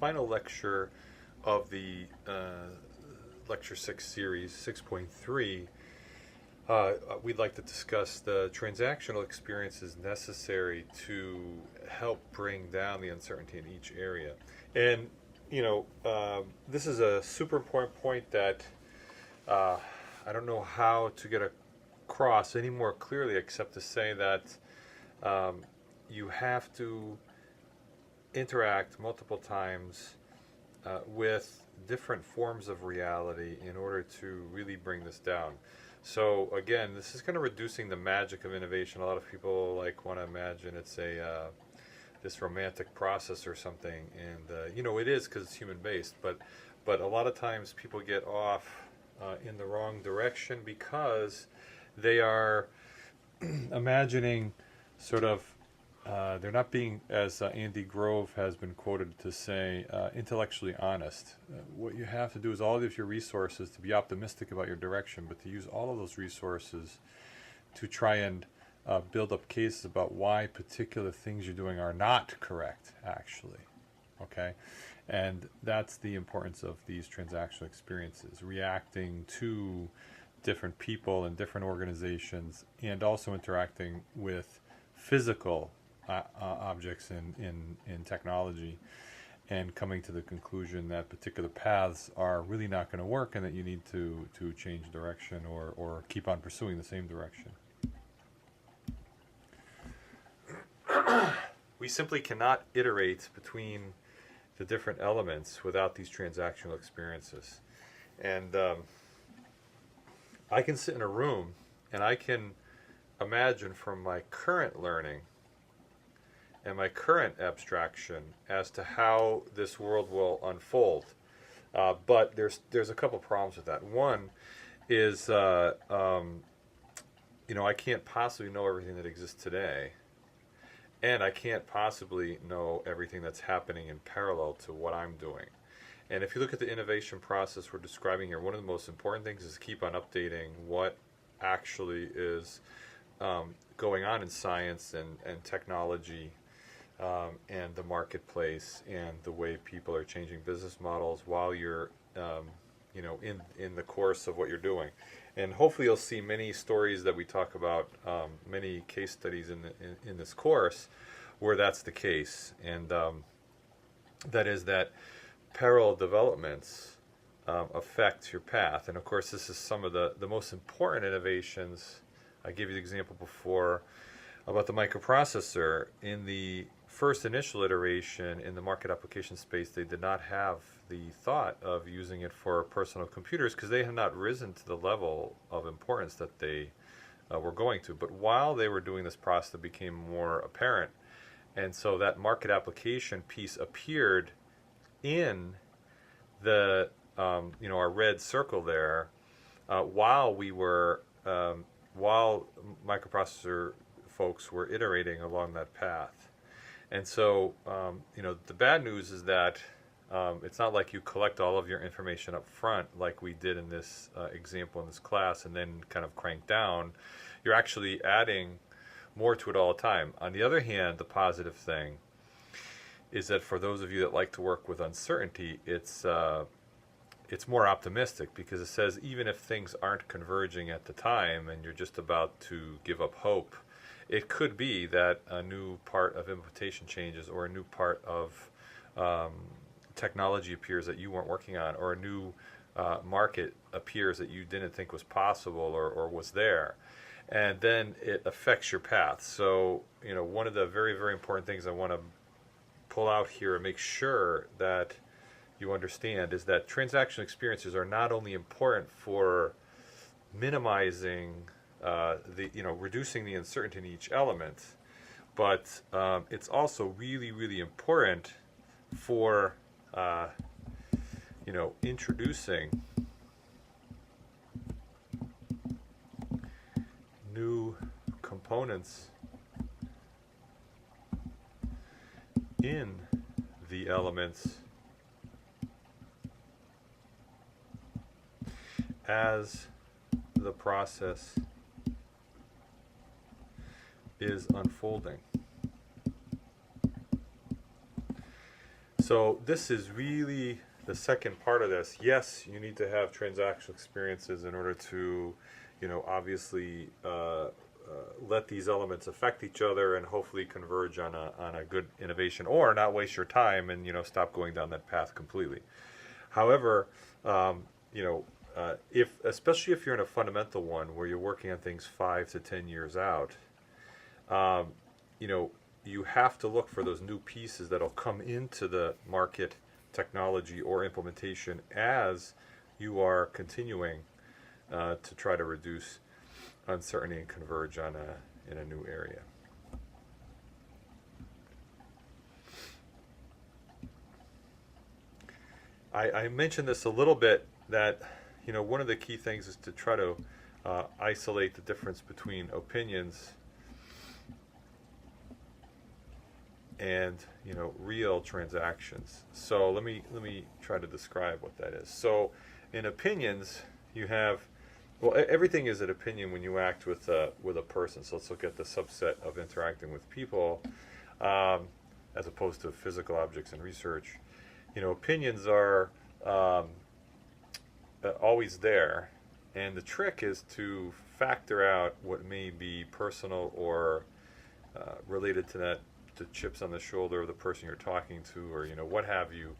final lecture of the Lecture 6 series, 6.3. We'd like to discuss the transactional experiences necessary to help bring down the uncertainty in each area. And, this is a super important point that I don't know how to get across any more clearly except to say that you have to interact multiple times with different forms of reality in order to really bring this down. So again, this is kind of reducing the magic of innovation. A lot of people want to imagine it's this romantic process or something, and it is because it's human based. But a lot of times people get off in the wrong direction because they are imagining sort of. They're not being, as Andy Grove has been quoted to say, intellectually honest. What you have to do is all of your resources to be optimistic about your direction, but to use all of those resources to try and build up cases about why particular things you're doing are not correct, actually. Okay? And that's the importance of these transactional experiences, reacting to different people and different organizations, and also interacting with physical objects in technology, and coming to the conclusion that particular paths are really not going to work and that you need to change direction or keep on pursuing the same direction. We simply cannot iterate between the different elements without these transactional experiences. And I can sit in a room and I can imagine from my current learning and my current abstraction as to how this world will unfold. But there's a couple problems with that. One is, I can't possibly know everything that exists today, and I can't possibly know everything that's happening in parallel to what I'm doing. And if you look at the innovation process we're describing here, one of the most important things is to keep on updating what actually is going on in science and technology, and the marketplace and the way people are changing business models while you're in the course of what you're doing. And hopefully you'll see many stories that we talk about, many case studies in this course where that's the case. And that is that parallel developments affect your path. And of course this is some of the most important innovations. I gave you the example before about the microprocessor. In the first initial iteration in the market application space, they did not have the thought of using it for personal computers because they had not risen to the level of importance that they were going to. But while they were doing this process, it became more apparent. And so that market application piece appeared in the, our red circle there, while microprocessor folks were iterating along that path. And so, the bad news is that it's not like you collect all of your information up front like we did in this example in this class and then kind of crank down. You're actually adding more to it all the time. On the other hand, the positive thing is that for those of you that like to work with uncertainty, it's more optimistic because it says even if things aren't converging at the time and you're just about to give up hope, it could be that a new part of implementation changes or a new part of technology appears that you weren't working on, or a new market appears that you didn't think was possible or was there. And then it affects your path. So, one of the very, very important things I want to pull out here and make sure that you understand is that transactional experiences are not only important for minimizing reducing the uncertainty in each element, but it's also really, really important for, introducing new components in the elements as the process is unfolding. So this is really the second part of this. Yes, you need to have transactional experiences in order to, obviously let these elements affect each other and hopefully converge on a good innovation, or not waste your time and stop going down that path completely. However, you know, if especially if you're in a fundamental one where you're working on things 5 to 10 years out, um, you know, you have to look for those new pieces that'll come into the market, technology, or implementation as you are continuing to try to reduce uncertainty and converge on in a new area. I mentioned this a little bit, that one of the key things is to try to isolate the difference between opinions and real transactions. So let me try to describe what that is. So in opinions, you have, well, everything is an opinion when you act with a person. So let's look at the subset of interacting with people, as opposed to physical objects in research. Opinions are always there, and the trick is to factor out what may be personal or related to that, to chips on the shoulder of the person you're talking to, or what have you,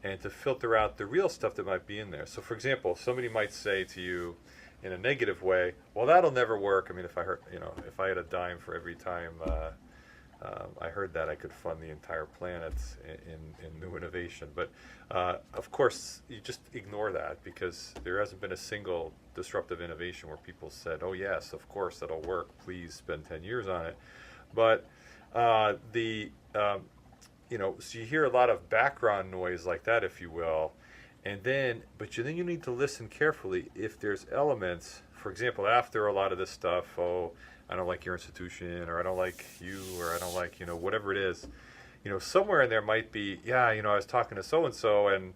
and to filter out the real stuff that might be in there. So, for example, somebody might say to you in a negative way, "Well, that'll never work." I mean, if I had a dime for every time I heard that, I could fund the entire planet in new innovation. But of course, you just ignore that, because there hasn't been a single disruptive innovation where people said, "Oh yes, of course that'll work. Please spend 10 years on it." But so you hear a lot of background noise like that, if you will, and then you need to listen carefully if there's elements. For example, after a lot of this stuff, "Oh, I don't like your institution," or "I don't like you," or "I don't like," whatever it is, somewhere in there might be, "Yeah, I was talking to so-and-so, and,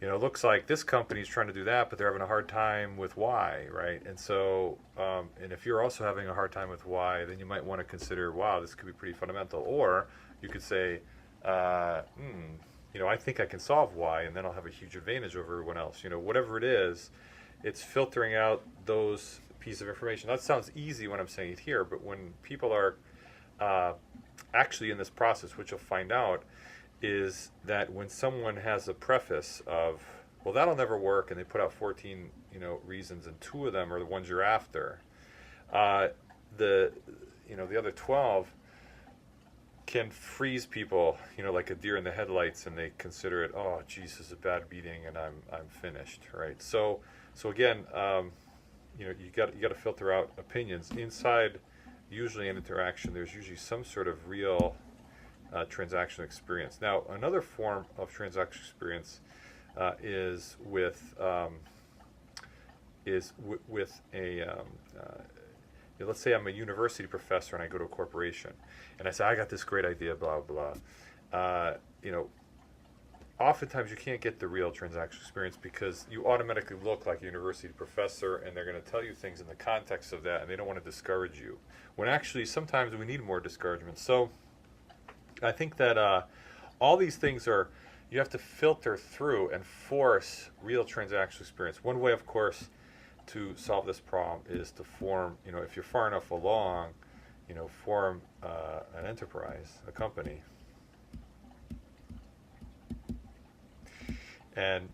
it looks like this company's trying to do that, but they're having a hard time with Y," right? And so, and if you're also having a hard time with Y, then you might want to consider, wow, this could be pretty fundamental. Or you could say, I think I can solve Y, and then I'll have a huge advantage over everyone else. Whatever it is, it's filtering out those pieces of information. That sounds easy when I'm saying it here, but when people are actually in this process, what you'll find out is that when someone has a preface of, "Well, that'll never work," and they put out 14 reasons, and 2 of them are the ones you're after, the other 12 can freeze people, like a deer in the headlights, and they consider it, "Oh, geez, this is a bad beating, and I'm finished," right? So again, you got to filter out opinions inside. Usually in interaction, there's usually some sort of real transactional experience. Now, another form of transactional experience is with let's say I'm a university professor and I go to a corporation and I say, "I got this great idea, blah blah." Oftentimes you can't get the real transactional experience because you automatically look like a university professor, and they're going to tell you things in the context of that, and they don't want to discourage you, when actually sometimes we need more discouragement. So I think that all these things you have to filter through and force real transactional experience. One way, of course, to solve this problem is to form, if you're far enough along, form an enterprise, a company. And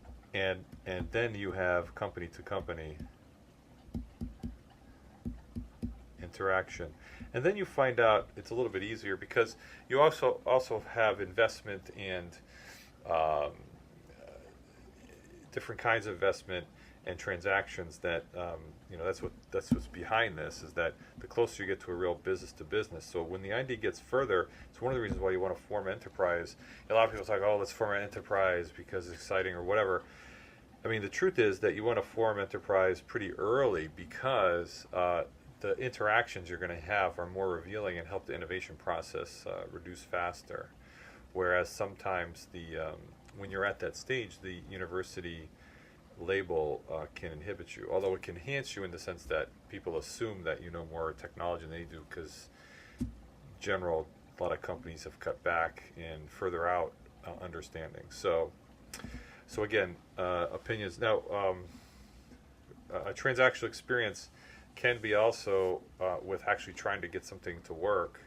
then you have company to company interaction, and then you find out it's a little bit easier because you also have investment and different kinds of investment and transactions that that's what's behind this, is that the closer you get to a real business to business. So when the idea gets further, it's one of the reasons why you want to form enterprise. A lot of people talk, "Oh, let's form an enterprise because it's exciting," or whatever. I mean, the truth is that you want to form enterprise pretty early, because the interactions you're going to have are more revealing and help the innovation process reduce faster. Whereas sometimes when you're at that stage, the university label can inhibit you, although it can enhance you in the sense that people assume that you know more technology than they do, because a lot of companies have cut back and further out understanding. So again, opinions. Now, a transactional experience can be also with actually trying to get something to work,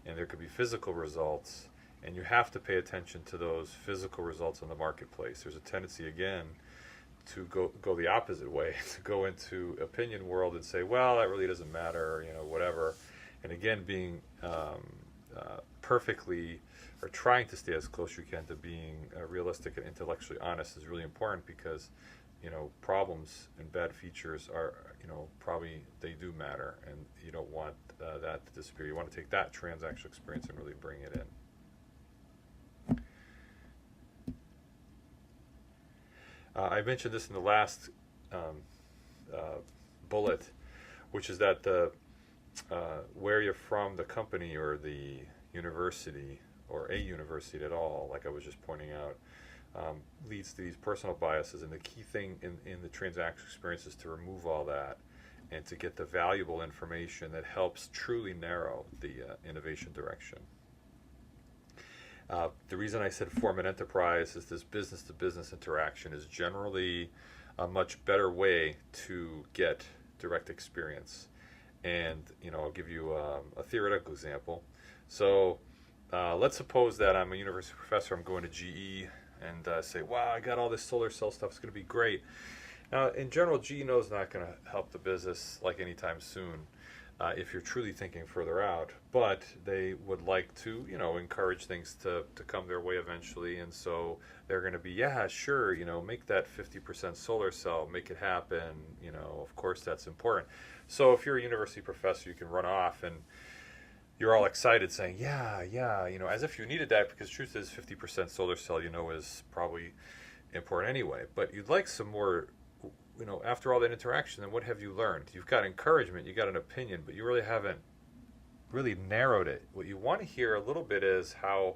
and there could be physical results, and you have to pay attention to those physical results in the marketplace. There's a tendency, again, to go the opposite way, to go into opinion world and say, well, that really doesn't matter, whatever. And again, being perfectly, or trying to stay as close as you can to being realistic and intellectually honest is really important, because problems and bad features are, probably they do matter, and you don't want that to disappear. You want to take that transactional experience and really bring it in. I mentioned this in the last bullet, which is that where you're from, the company or the university, or a university at all, like I was just pointing out, leads to these personal biases. And the key thing in the transactional experience is to remove all that and to get the valuable information that helps truly narrow the innovation direction. The reason I said form an enterprise is this business-to-business interaction is generally a much better way to get direct experience. And I'll give you a theoretical example. So let's suppose that I'm a university professor. I'm going to GE and say, wow, I got all this solar cell stuff. It's going to be great. Now, in general, GE knows not going to help the business like anytime soon. If you're truly thinking further out, but they would like to, encourage things to come their way eventually, and so they're going to be, yeah, sure, make that 50% solar cell, make it happen, of course that's important. So if you're a university professor, you can run off and you're all excited saying, yeah, as if you needed that, because truth is 50% solar cell, is probably important anyway, but you'd like some more. After all that interaction, then what have you learned? You've got encouragement, you got an opinion, but you really haven't really narrowed it. What you want to hear a little bit is how,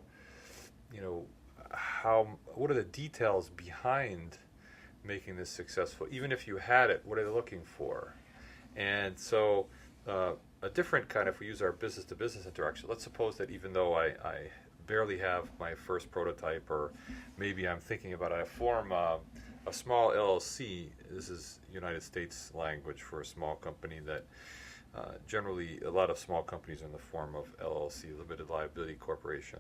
what are the details behind making this successful? Even if you had it, what are they looking for? And so a different kind, if we use our business-to-business interaction, let's suppose that even though I barely have my first prototype, or maybe I'm thinking about I form a small LLC. This is United States language for a small company that generally a lot of small companies are in the form of LLC, limited liability corporation.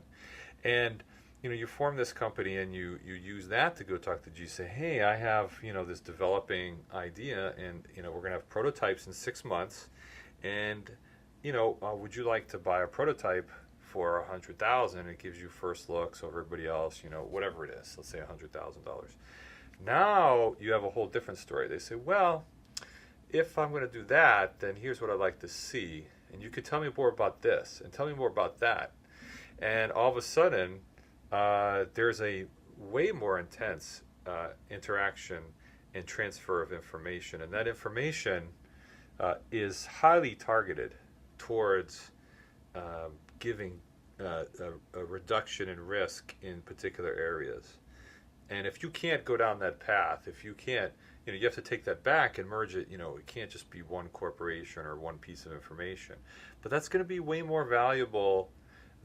And you form this company and you use that to go talk to G, say, hey, I have this developing idea, and we're going to have prototypes in 6 months, and would you like to buy a prototype for $100,000? It gives you first looks over everybody else, whatever it is, let's say $100,000. Now you have a whole different story. They say, well, if I'm going to do that, then here's what I'd like to see. And you could tell me more about this and tell me more about that. And all of a sudden, there's a way more intense interaction and transfer of information. And that information is highly targeted towards giving a reduction in risk in particular areas. And if you can't go down that path, if you can't, you have to take that back and merge it. It can't just be one corporation or one piece of information. But that's going to be way more valuable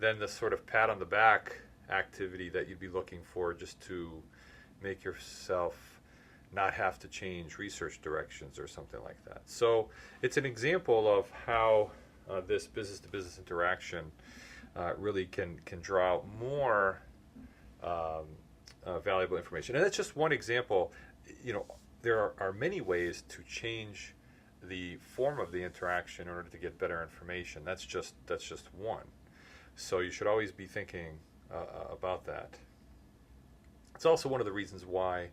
than the sort of pat on the back activity that you'd be looking for just to make yourself not have to change research directions or something like that. So it's an example of how this business-to-business interaction really can draw out more valuable information. And that's just one example. There are many ways to change the form of the interaction in order to get better information. That's just one. So you should always be thinking about that. It's also one of the reasons why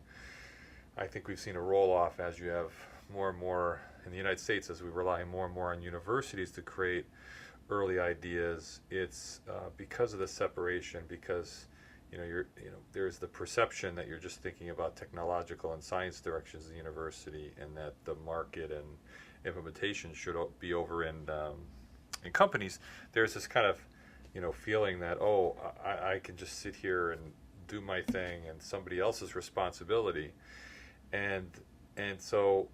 I think we've seen a roll-off as you have more and more in the United States, as we rely more and more on universities to create early ideas. It's because of the separation, because there's the perception that you're just thinking about technological and science directions in the university, and that the market and implementation should be over in companies. There's this kind of feeling that, I can just sit here and do my thing, and somebody else's responsibility, and so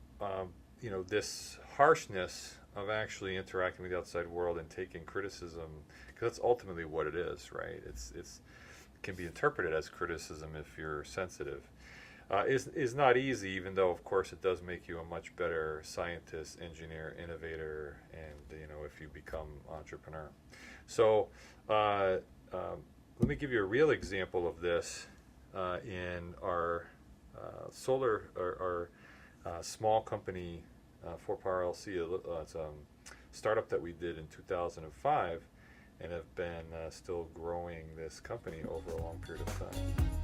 this harshness of actually interacting with the outside world and taking criticism, because that's ultimately what it is, right? It's can be interpreted as criticism if you're sensitive. Is not easy, even though of course it does make you a much better scientist, engineer, innovator, and if you become entrepreneur. So let me give you a real example of this in our solar, our small company, 4Power LC. It's a startup that we did in 2005, and have been still growing this company over a long period of time.